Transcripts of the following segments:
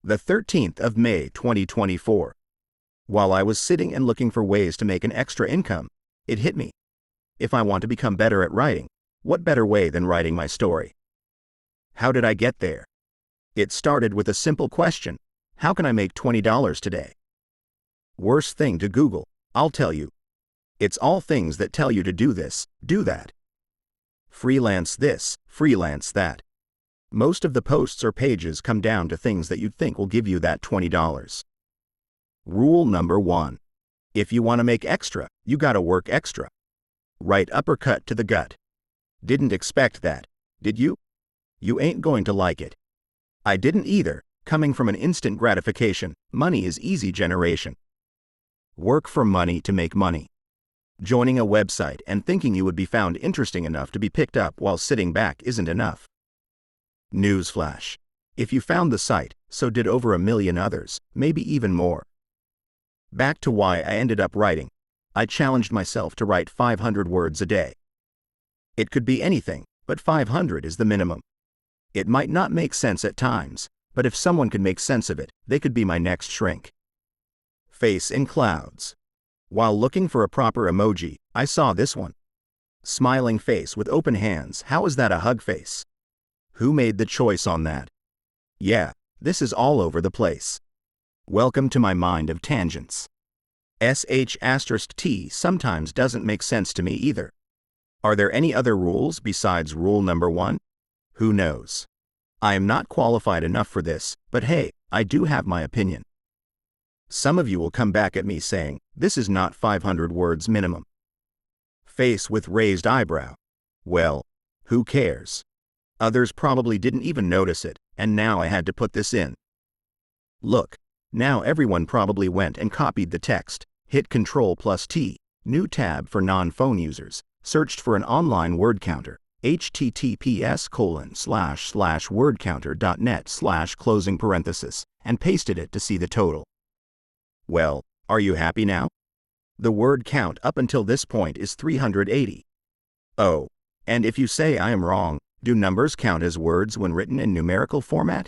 The 13th of May 2024. While I was sitting and looking for ways to make an extra income, it hit me. If I want to become better at writing, what better way than writing my story? How did I get there? It started with a simple question: how can I make $20 today? Worst thing to Google, I'll tell you. It's all things that tell you to do this, do that. Freelance this, freelance that. Most of the posts or pages come down to things that you'd think will give you that $20. Rule number 1. If you want to make extra, you gotta work extra. Right uppercut to the gut. Didn't expect that, did you? You ain't going to like it. I didn't either. Coming from an instant gratification, money is easy generation. Work for money to make money. Joining a website and thinking you would be found interesting enough to be picked up while sitting back isn't enough. Newsflash. If you found the site, so did over 1 million others, maybe even more. Back to why I ended up writing. I challenged myself to write 500 words a day. It could be anything, but 500 is the minimum. It might not make sense at times, but if someone could make sense of it, they could be my next shrink. Face in clouds. While looking for a proper emoji, I saw this one. Smiling face with open hands. How is that a hug face? Who made the choice on that? Yeah, this is all over the place. Welcome to my mind of tangents. **T sometimes doesn't make sense to me either. Are there any other rules besides rule number 1? Who knows? I am not qualified enough for this, but hey, I do have my opinion. Some of you will come back at me saying, this is not 500 words minimum. Face with raised eyebrow. Well, who cares? Others probably didn't even notice it, and now I had to put this in. Look, now everyone probably went and copied the text, hit Ctrl+T, new tab for non-phone users, searched for an online word counter, https://wordcounter.net/closing parenthesis, and pasted it to see the total. Well, are you happy now? The word count up until this point is 380. Oh, and if you say I am wrong, do numbers count as words when written in numerical format?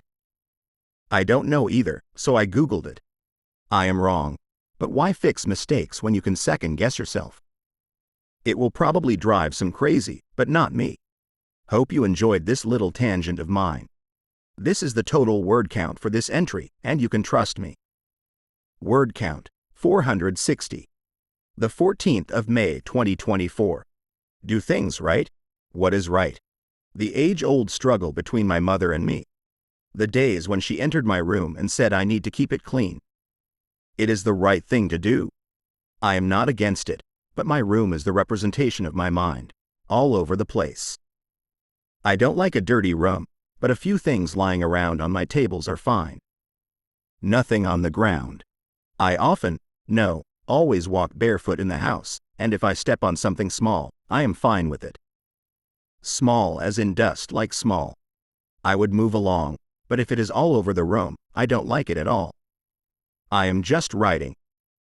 I don't know either, so I Googled it. I am wrong. But why fix mistakes when you can second guess yourself? It will probably drive some crazy, but not me. Hope you enjoyed this little tangent of mine. This is the total word count for this entry, and you can trust me. Word count, 460. The 14th of May 2024. Do things right? What is right? The age-old struggle between my mother and me. The days when she entered my room and said I need to keep it clean. It is the right thing to do. I am not against it, but my room is the representation of my mind, all over the place. I don't like a dirty room, but a few things lying around on my tables are fine. Nothing on the ground. I always walk barefoot in the house, and if I step on something small, I am fine with it. Small as in dust, like small. I would move along, but if it is all over the room, I don't like it at all. I am just writing.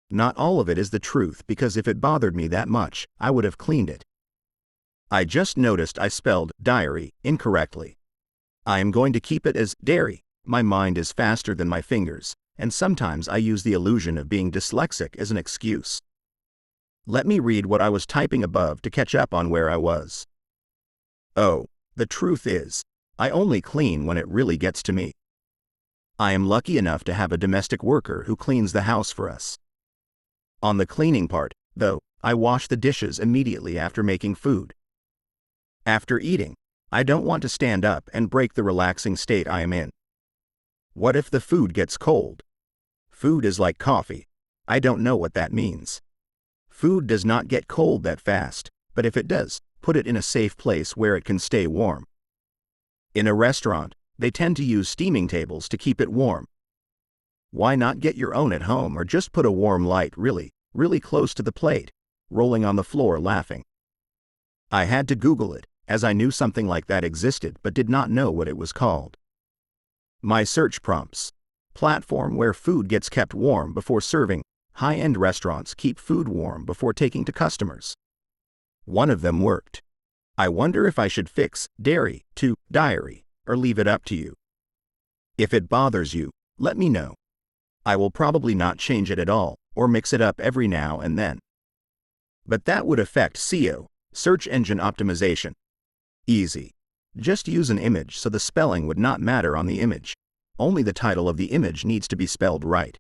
Not all of it is the truth, because if it bothered me that much, I would have cleaned it. I just noticed I spelled diary incorrectly. I am going to keep it as dairy. My mind is faster than my fingers, and sometimes I use the illusion of being dyslexic as an excuse. Let me read what I was typing above to catch up on where I was. Oh, the truth is, I only clean when it really gets to me. I am lucky enough to have a domestic worker who cleans the house for us. On the cleaning part, though, I wash the dishes immediately after making food. After eating, I don't want to stand up and break the relaxing state I am in. What if the food gets cold? Food is like coffee. I don't know what that means. Food does not get cold that fast, but if it does, put it in a safe place where it can stay warm. In a restaurant, they tend to use steaming tables to keep it warm. Why not get your own at home, or just put a warm light really close to the plate, rolling on the floor laughing? I had to Google it, as I knew something like that existed but did not know what it was called. My search prompts: platform where food gets kept warm before serving. High-end restaurants keep food warm before taking to customers. One of them worked. I wonder if I should fix dairy to diary, or leave it up to you. If it bothers you, Let me know. I will probably not change it at all, or mix it up every now and then. But that would affect SEO, search engine optimization. Easy. Just use an image so the spelling would not matter on the image. Only the title of the image needs to be spelled right.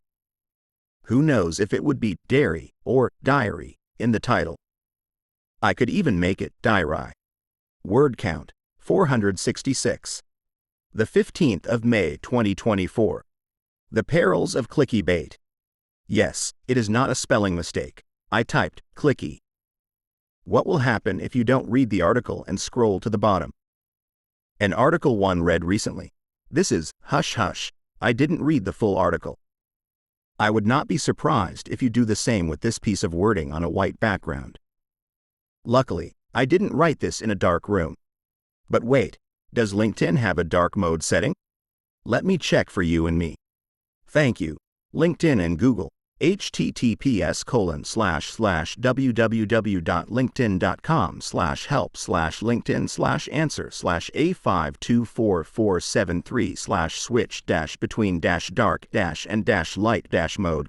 Who knows if it would be dairy or diary in the title. I could even make it diary. Word count, 466. The 15th of May 2024. The perils of clicky bait. Yes, it is not a spelling mistake. I typed clicky. What will happen if you don't read the article and scroll to the bottom? An article 1 read recently. This is hush hush. I didn't read the full article. I would not be surprised if you do the same with this piece of wording on a white background. Luckily, I didn't write this in a dark room. But wait, does LinkedIn have a dark mode setting? Let me check for you and me. Thank you, LinkedIn and Google. https://www.linkedin.com/help/LinkedIn/answer/A524473/switch-between-dark-and-light-mode .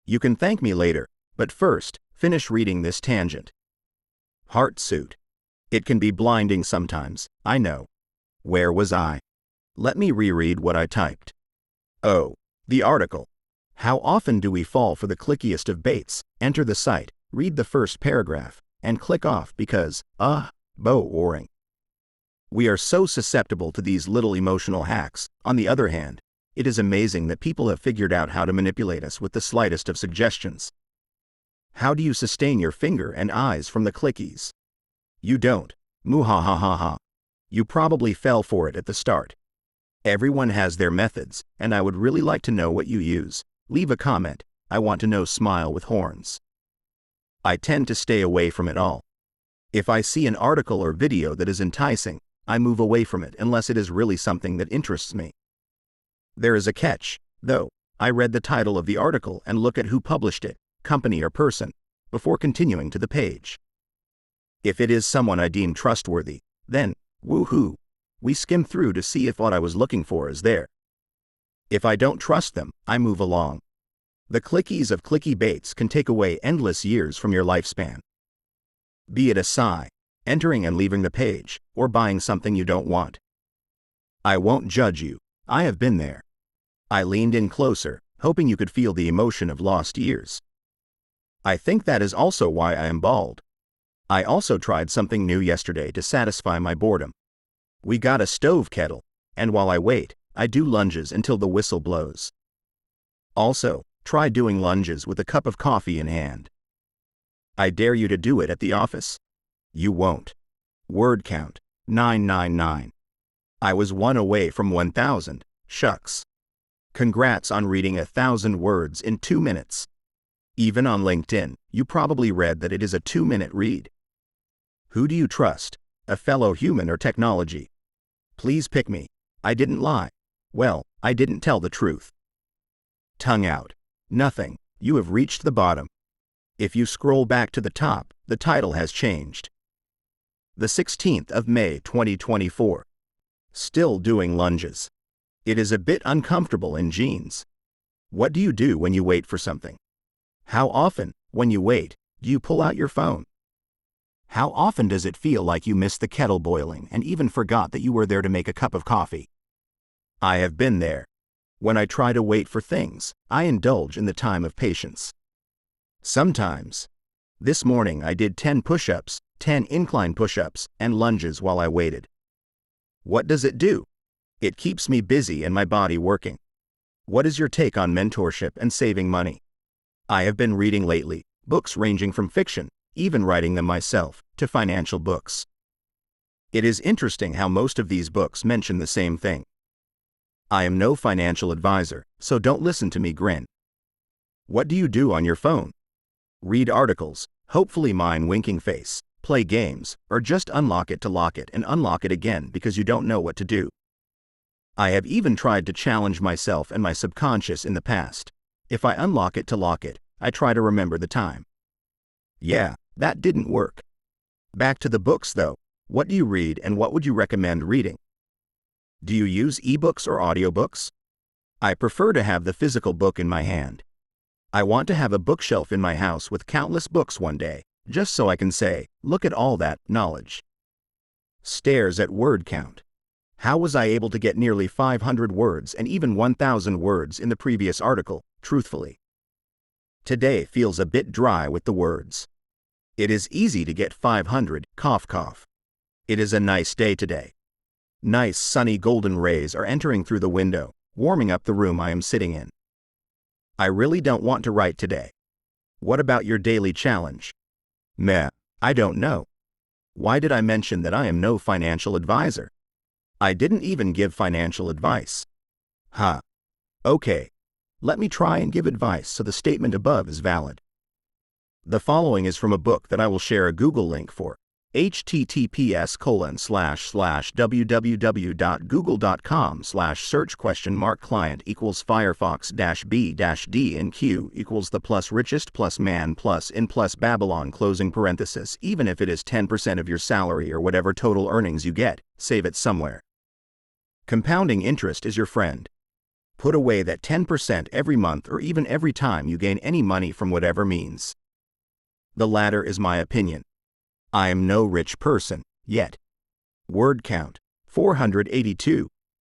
You can thank me later, but first, finish reading this tangent. Heart suit. It can be blinding sometimes, I know. Where was I? Let me reread what I typed. Oh, the article. How often do we fall for the clickiest of baits? Enter the site, read the first paragraph, and click off because, boring. We are so susceptible to these little emotional hacks. On the other hand, it is amazing that people have figured out how to manipulate us with the slightest of suggestions. How do you sustain your finger and eyes from the clickies? You don't. Muhahahaha. You probably fell for it at the start. Everyone has their methods, and I would really like to know what you use. Leave a comment. I want to know. Smile with horns. I tend to stay away from it all. If I see an article or video that is enticing, I move away from it unless it is really something that interests me. There is a catch, though. I read the title of the article and look at who published it, company or person, before continuing to the page. If it is someone I deem trustworthy, then, woohoo, we skim through to see if what I was looking for is there. If I don't trust them, I move along. The clickies of clicky baits can take away endless years from your lifespan. Be it a sigh, entering and leaving the page, or buying something you don't want. I won't judge you. I have been there. I leaned in closer, hoping you could feel the emotion of lost years. I think that is also why I am bald. I also tried something new yesterday to satisfy my boredom. We got a stove kettle, and while I wait, I do lunges until the whistle blows. Also, try doing lunges with a cup of coffee in hand. I dare you to do it at the office. You won't. Word count, 999. I was 1 away from 1,000, shucks. Congrats on reading 1,000 words in 2 minutes. Even on LinkedIn, you probably read that it is a 2-minute read. Who do you trust, a fellow human or technology? Please pick me. I didn't lie. Well, I didn't tell the truth. Tongue out. Nothing. You have reached the bottom. If you scroll back to the top, the title has changed. The 16th of May 2024. Still doing lunges. It is a bit uncomfortable in jeans. What do you do when you wait for something? How often, when you wait, do you pull out your phone? How often does it feel like you missed the kettle boiling and even forgot that you were there to make a cup of coffee? I have been there. When I try to wait for things, I indulge in the time of patience. Sometimes. This morning I did 10 push-ups, 10 incline push-ups, and lunges while I waited. What does it do? It keeps me busy and my body working. What is your take on mentorship and saving money? I have been reading lately, books ranging from fiction, even writing them myself, to financial books. It is interesting how most of these books mention the same thing. I am no financial advisor, so don't listen to me grin. What do you do on your phone? Read articles, hopefully mine winking face, play games, or just unlock it to lock it and unlock it again because you don't know what to do. I have even tried to challenge myself and my subconscious in the past. If I unlock it to lock it, I try to remember the time. Yeah, that didn't work. Back to the books though. What do you read and what would you recommend reading? Do you use ebooks or audiobooks? I prefer to have the physical book in my hand. I want to have a bookshelf in my house with countless books one day, just so I can say, look at all that knowledge. Stares at word count. How was I able to get nearly 500 words and even 1,000 words in the previous article, truthfully? Today feels a bit dry with the words. It is easy to get 500, cough cough. It is a nice day today. Nice sunny golden rays are entering through the window, warming up the room I am sitting in. I really don't want to write today. What about your daily challenge? Meh, I don't know. Why did I mention that I am no financial advisor? I didn't even give financial advice. Huh. Okay. Let me try and give advice so the statement above is valid. The following is from a book that I will share a Google link for. https://www.google.com/search?client equals Firefox-B-D and Q equals the plus richest plus man plus in plus Babylon closing parenthesis. Even if it is 10% of your salary or whatever total earnings you get, save it somewhere. Compounding interest is your friend. Put away that 10% every month or even every time you gain any money from whatever means. The latter is my opinion. I am no rich person, yet. Word count, 482.